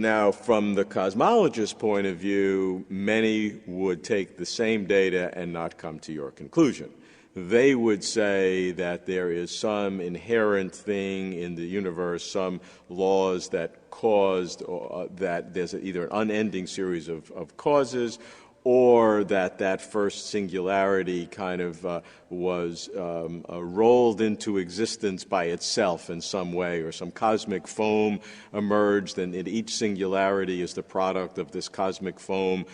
Now, from the cosmologist's point of view, many would take the same data and not come to your conclusion. They would say that there is some inherent thing in the universe, some laws that caused, that there's either an unending series of causes, or that first singularity kind of was rolled into existence by itself in some way, or some cosmic foam emerged, and each singularity is the product of this cosmic foam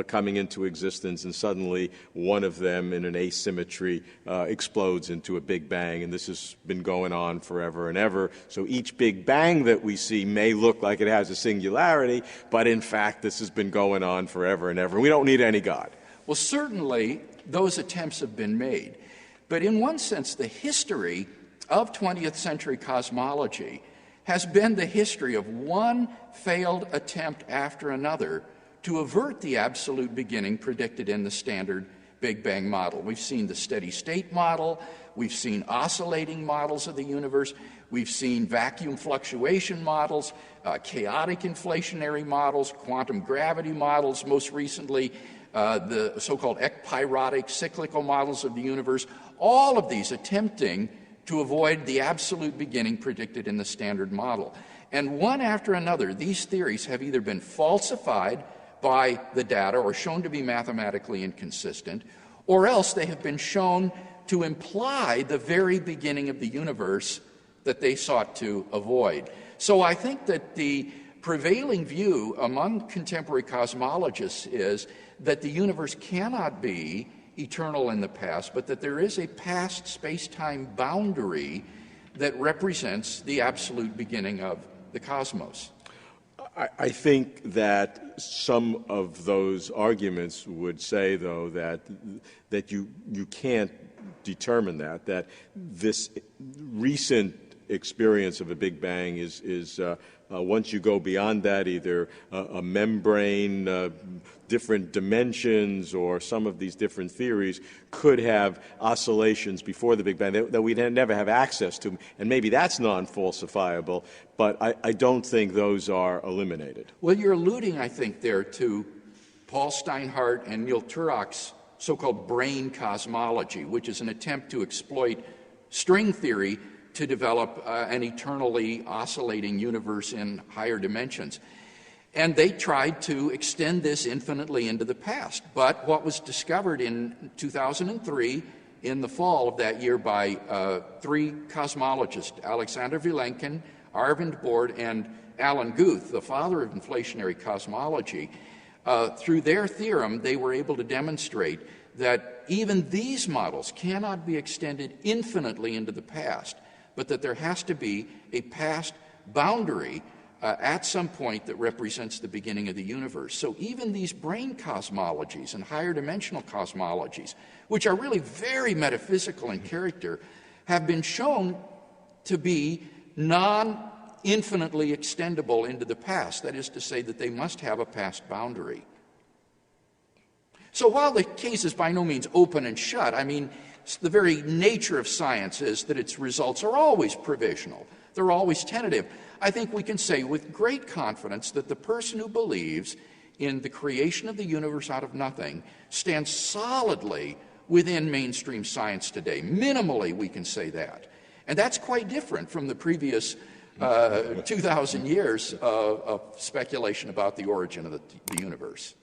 coming into existence, and suddenly one of them in an asymmetry explodes into a Big Bang, and this has been going on forever and ever. So each Big Bang that we see may look like it has a singularity, but in fact this has been going on forever and ever. We don't need any God. Well, certainly those attempts have been made. But in one sense, the history of 20th century cosmology has been the history of one failed attempt after another to avert the absolute beginning predicted in the standard Big Bang model. We've seen the steady state model, we've seen oscillating models of the universe, we've seen vacuum fluctuation models, chaotic inflationary models, quantum gravity models, most recently the so-called ekpyrotic cyclical models of the universe, all of these attempting to avoid the absolute beginning predicted in the standard model. And one after another, these theories have either been falsified by the data or shown to be mathematically inconsistent, or else they have been shown to imply the very beginning of the universe that they sought to avoid. So I think that the prevailing view among contemporary cosmologists is that the universe cannot be eternal in the past, but that there is a past space-time boundary that represents the absolute beginning of the cosmos. I think that some of those arguments would say, though, that you can't determine that this recent experience of a Big Bang is once you go beyond that, either a membrane, different dimensions, or some of these different theories could have oscillations before the Big Bang that we'd never have access to, and maybe that's non-falsifiable, but I don't think those are eliminated. Well, you're alluding, I think, there to Paul Steinhardt and Neil Turok's so-called brain cosmology, which is an attempt to exploit string theory to develop an eternally oscillating universe in higher dimensions. And they tried to extend this infinitely into the past. But what was discovered in 2003, in the fall of that year, by three cosmologists, Alexander Vilenkin, Arvind Borde, and Alan Guth, the father of inflationary cosmology, through their theorem, they were able to demonstrate that even these models cannot be extended infinitely into the past, but that there has to be a past boundary at some point that represents the beginning of the universe. So even these brain cosmologies and higher dimensional cosmologies, which are really very metaphysical in character, have been shown to be non-infinitely extendable into the past. That is to say that they must have a past boundary. So while the case is by no means open and shut, I mean, the very nature of science is that its results are always provisional. They're always tentative. I think we can say with great confidence that the person who believes in the creation of the universe out of nothing stands solidly within mainstream science today. Minimally, we can say that. And that's quite different from the previous 2,000 years of speculation about the origin of the universe.